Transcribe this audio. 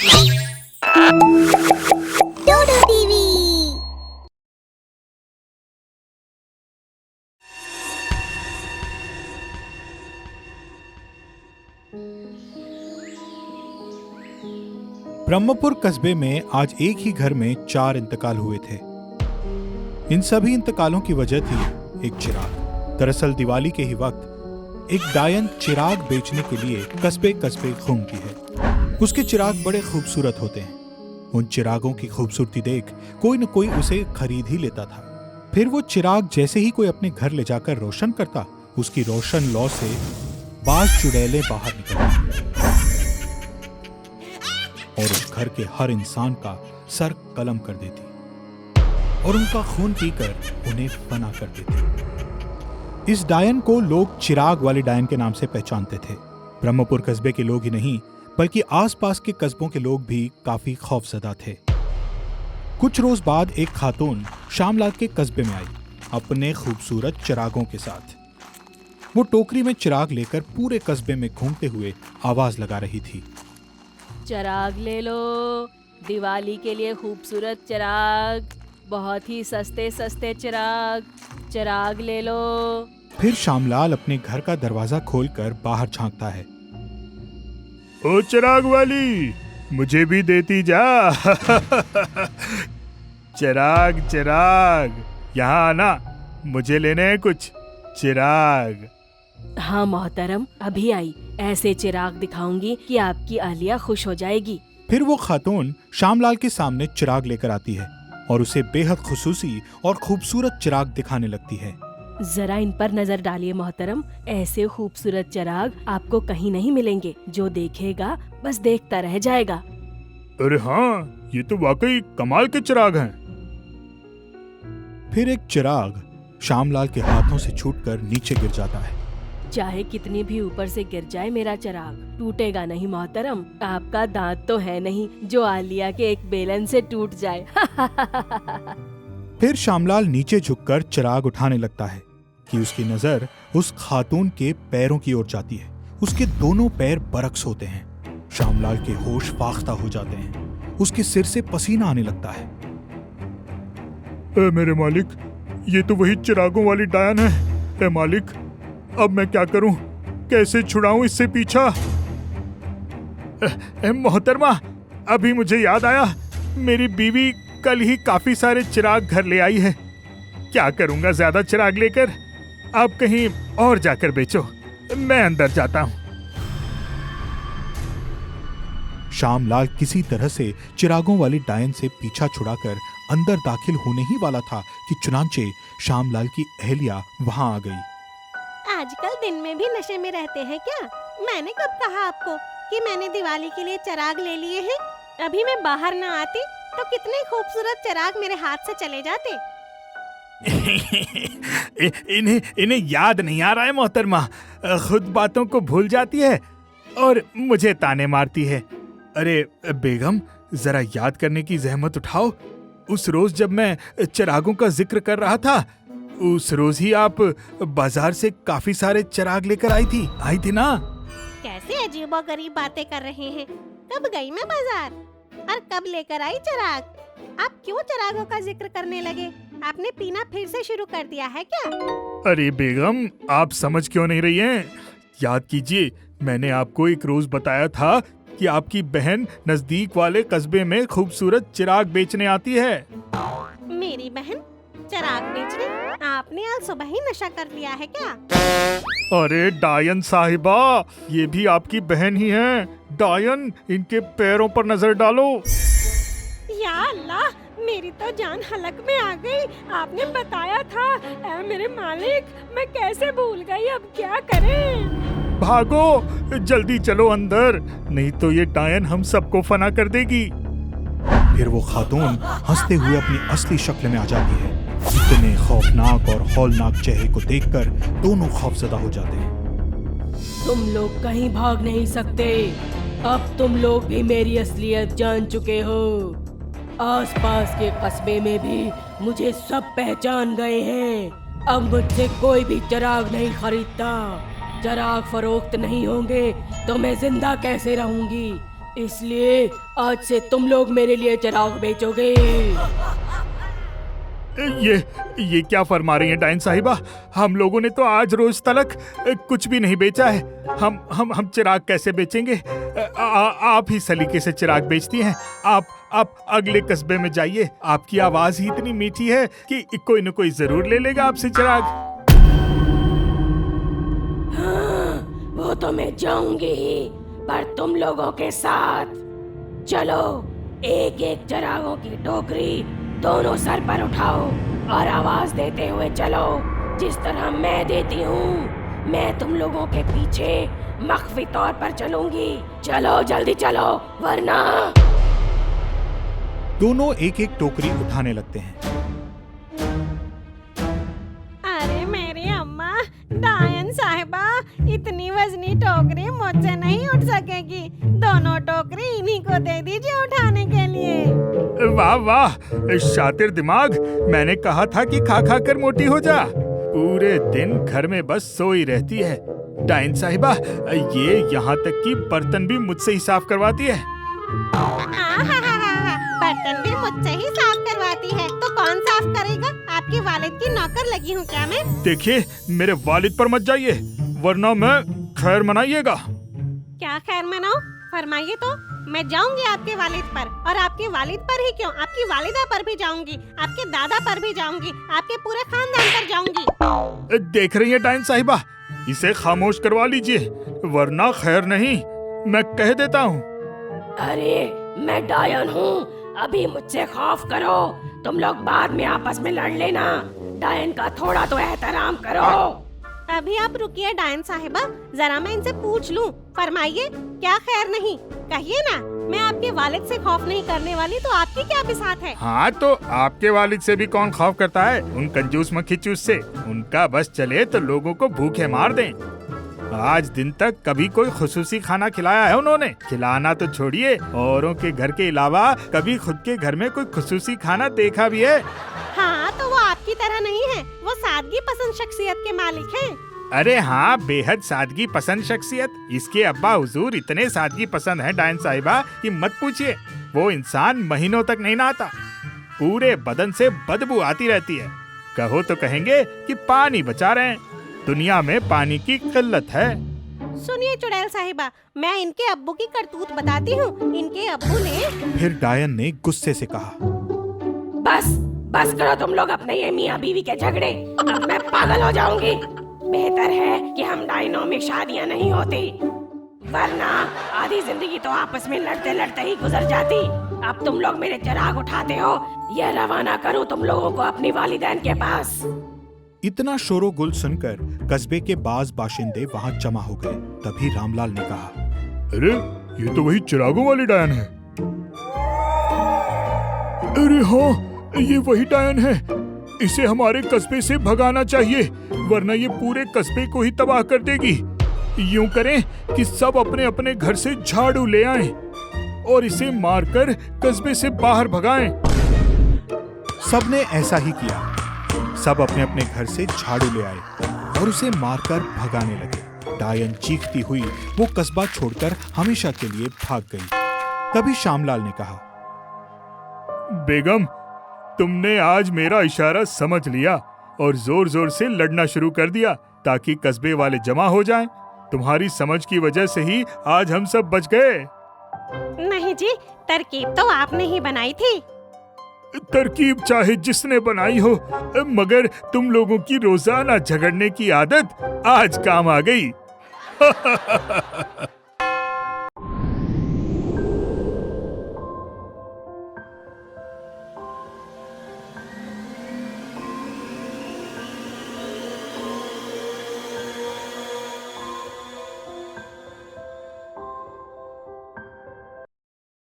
डोडो TV. Brahmapur कस्बे में आज एक ही घर में 4 इंतकाल हुए थे। इन सभी इंतकालों की वजह थी एक चिराग। दरअसल दिवाली के ही वक्त एक डायन चिराग बेचने के लिए कस्बे कस्बे घूमती है। उसके चिराग बड़े खूबसूरत होते हैं। उन चिरागों की खूबसूरती देख कोई न कोई उसे खरीद ही लेता था। फिर वो चिराग जैसे ही कोई अपने घर ले जाकर रोशन करता, उसकी रोशन लौ से बाज चुड़ैलें बाहर निकलती और उस घर के हर इंसान का सर कलम कर देती और उनका खून पीकर उन्हें फना कर देती। इस डायन को लोग चिराग वाले डायन के नाम से पहचानते थे। ब्रह्मपुर कस्बे के लोग ही नहीं बल्कि आसपास के कस्बों के लोग भी काफी खौफजदा थे। कुछ रोज बाद एक खातून शामलाल के कस्बे में आई अपने खूबसूरत चिरागों के साथ। वो टोकरी में चिराग लेकर पूरे कस्बे में घूमते हुए आवाज लगा रही थी, चिराग ले लो, दिवाली के लिए खूबसूरत चिराग, बहुत ही सस्ते सस्ते चिराग, चिराग ले लो। फिर शामलाल अपने घर का दरवाजा खोलकर बाहर झांकता है। ओ चिराग वाली, मुझे भी देती जा। चिराग चिराग, यहाँ आना, मुझे लेने हैं कुछ चिराग। हाँ मोहतरम, अभी आई। ऐसे चिराग दिखाऊंगी कि आपकी आलिया खुश हो जाएगी। फिर वो खातून शामलाल के सामने चिराग लेकर आती है और उसे बेहद खुसूसी और खूबसूरत चिराग दिखाने लगती है। जरा इन पर नजर डालिए मोहतरम, ऐसे खूबसूरत चिराग आपको कहीं नहीं मिलेंगे। जो देखेगा बस देखता रह जाएगा। अरे हाँ, ये तो वाकई कमाल के चिराग हैं। फिर एक चिराग शामलाल के हाथों से छूटकर नीचे गिर जाता है। चाहे कितनी भी ऊपर से गिर जाए मेरा चिराग टूटेगा नहीं मोहतरम। आपका दांत तो है नहीं जो आलिया के एक बेलन से टूट जाए। फिर शामलाल नीचे झुककर चिराग उठाने लगता है कि उसकी नजर उस खातून के पैरों की ओर जाती है। उसके दोनों पैर बरक्स होते हैं। शामलाल के होश फाख्ता हो जाते हैं। उसके सिर से पसीना आने लगता है। मेरे मालिक, ये तो वही चिरागों वाली डायन है। ए मालिक, अब मैं क्या करूं? कैसे छुड़ाऊं इससे पीछा? मोहतरमा, अभी मुझे याद आया, मेरी बीवी कल ही काफी सारे चिराग घर ले आई है। क्या करूंगा ज्यादा चिराग लेकर? आप कहीं और जाकर बेचो, मैं अंदर जाता हूं। शामलाल किसी तरह से चिरागों वाली डायन से पीछा छुड़ाकर अंदर दाखिल होने ही वाला था कि चुनांचे शामलाल की अहलिया वहां आ गई। आजकल दिन में भी नशे में रहते हैं क्या? मैंने कब कहा आपको कि मैंने दिवाली के लिए चिराग ले लिए हैं? अभी मैं बाहर ना आती तो कितने खूबसूरत चिराग मेरे हाथ से चले जाते। इन्हें याद नहीं आ रहा है मोहतरमा। खुद बातों को भूल जाती है और मुझे ताने मारती है। अरे बेगम, जरा याद करने की जहमत उठाओ। उस रोज जब मैं चिरागों का जिक्र कर रहा था, उस रोज ही आप बाजार से काफी सारे चिराग लेकर आई थी ना? कैसे अजीबोगरीब बातें कर रहे हैं। कब गई मैं बाजार और कब लेकर आई चिराग? आप क्यों चिरागों का जिक्र करने लगे? आपने पीना फिर से शुरू कर दिया है क्या? अरे बेगम, आप समझ क्यों नहीं रही हैं? याद कीजिए, मैंने आपको एक रोज बताया था कि आपकी बहन नजदीक वाले कस्बे में खूबसूरत चिराग बेचने आती है। मेरी बहन चिराग बेचने? आपने आज सुबह ही नशा कर लिया है क्या? अरे डायन साहिबा, ये भी आपकी बहन ही है। डायन, इनके पैरों पर नजर डालो। या अल्लाह, मेरी तो जान हलक में आ गई। आपने बताया था। ऐ मेरे मालिक, मैं कैसे भूल गई? अब क्या करें? भागो, जल्दी चलो अंदर, नहीं तो ये डायन हम सबको फना कर देगी। फिर वो खातून हंसते हुए अपनी असली शक्ल में आ जाती है। इतने खौफनाक और हौलनाक चेहरे को देखकर दोनों खौफजदा हो जाते हैं। तुम लोग कहीं भाग नहीं सकते। अब तुम लोग भी मेरी असलियत जान चुके हो। आसपास के कस्बे में भी मुझे सब पहचान गए हैं। अब मुझसे कोई भी चिराग नहीं खरीदता। चिराग फरोख्त नहीं होंगे तो मैं जिंदा कैसे रहूंगी? इसलिए आज से तुम लोग मेरे लिए चिराग बेचोगे। ये क्या फरमा रही हैं डायन साहिबा? हम लोगों ने तो आज रोज तलक कुछ भी नहीं बेचा है। हम चिराग कैसे बेचेंगे? आप ही सलीके से चिराग बेचती हैं। आप अगले कस्बे में जाइए। आपकी आवाज ही इतनी मीठी है कि कोई न कोई जरूर ले लेगा आपसे चिराग। हाँ, वो तो मैं जाऊंगी ही, पर तुम लोगों के साथ। चलो, एक एक चिरागों की टोकरी दोनों सर पर उठाओ और आवाज देते हुए चलो, जिस तरह मैं देती हूँ। मैं तुम लोगों के पीछे मख्फी तौर पर चलूंगी। चलो जल्दी चलो, वरना। दोनों एक एक टोकरी उठाने लगते हैं। अरे मेरी अम्मा, डायन साहिबा, इतनी वजनी टोकरी मुझसे नहीं उठ सकेगी। दोनों टोकरी इन्हीं को दे दीजिए उठाने के लिए। वाह वाह, शातिर दिमाग। मैंने कहा था कि खा खा कर मोटी हो जा। पूरे दिन घर में बस सोई रहती है। डायन साहिबा, ये यहाँ तक कि बर्तन भी मुझसे ही साफ करवाती है। बर्तन भी मुझसे ही साफ करवाती है, तो कौन साफ करेगा? आपके वालिद की नौकर लगी हूँ क्या मैं? देखिए, मेरे वालिद पर मत जाइए, वरना मैं खैर मनाइएगा। क्या खैर मनाओ? फरमाइए तो। मैं जाऊंगी आपके वालिद पर, और आपके वालिद पर ही क्यों, आपकी वालिदा पर भी जाऊंगी, आपके दादा पर भी जाऊंगी, आपके पूरे खानदान पर जाऊंगी। देख रही है डायन साहिबा, इसे खामोश करवा लीजिए, वरना खैर नहीं, मैं कह देता हूँ। अरे मैं डायन हूँ, अभी मुझसे खौफ करो। तुम लोग बाद में आपस में लड़ लेना। डायन का थोड़ा तो एहतराम करो। अभी आप रुकिए डायन साहिबा, जरा मैं इनसे पूछ लूं। फरमाइए, क्या खैर नहीं? कहिए ना, मैं आपके वालिद से खौफ नहीं करने वाली, तो आपकी क्या बिसात है? हाँ, तो आपके वालिद से भी कौन खौफ करता है? उन कंजूस मक्खी चूस से। उनका बस चले तो लोगों को भूखे मार दें। आज दिन तक कभी कोई खुसूसी खाना खिलाया है उन्होंने? खिलाना तो छोड़िए, औरों के घर के अलावा कभी खुद के घर में कोई खुसूसी खाना देखा भी है? हाँ, तो वो आपकी तरह नहीं है, वो सादगी पसंद शख्सियत के मालिक हैं। अरे हाँ, बेहद सादगी पसंद शख्सियत। इसके अब्बा हुजूर इतने सादगी पसंद हैं डायन साहिबा कि मत पूछिए। वो इंसान महीनों तक नहीं नहाता, पूरे बदन से बदबू आती रहती है। कहो तो कहेंगे कि पानी बचा रहे हैं। दुनिया में पानी की किल्लत है। सुनिए चुड़ैल साहिबा, मैं इनके अब्बू की करतूत बताती हूँ। इनके अब्बू ने। फिर डायन ने गुस्से से कहा, बस करो तुम लोग अपने ये मियाँ बीवी के झगड़े। अब मैं पागल हो जाऊंगी। बेहतर है कि हम डायनों में शादियाँ नहीं होती, वरना आधी जिंदगी तो आपस में लड़ते लड़ते ही गुजर जाती। अब तुम लोग मेरे चिराग उठाते हो, यह रवाना करूँ तुम लोगों को अपनी वालिदैन के पास। इतना शोरोगुल सुनकर कस्बे के बाज बाशिंदे वहां जमा हो गए। तभी रामलाल ने कहा, अरे ये तो वही चिरागों वाली डायन है। अरे हाँ, ये वही डायन है। इसे हमारे कस्बे से भगाना चाहिए, वरना ये पूरे कस्बे को ही तबाह कर देगी। यूं करें कि सब अपने अपने घर से झाड़ू ले आएं और इसे मारकर कस्बे से बाहर भगाएं। सबने ऐसा ही किया। सब अपने अपने घर से झाड़ू ले आए और उसे मारकर भगाने लगे। डायन चीखती हुई वो कस्बा छोड़कर हमेशा के लिए भाग गई। तभी श्यामलाल ने कहा, बेगम, तुमने आज मेरा इशारा समझ लिया और जोर जोर से लड़ना शुरू कर दिया ताकि कस्बे वाले जमा हो जाएं। तुम्हारी समझ की वजह से ही आज हम सब बच गए। नहीं जी, तरकीब तो आपने ही बनाई थी। तरकीब चाहे जिसने बनाई हो, मगर तुम लोगों की रोजाना झगड़ने की आदत आज काम आ गई।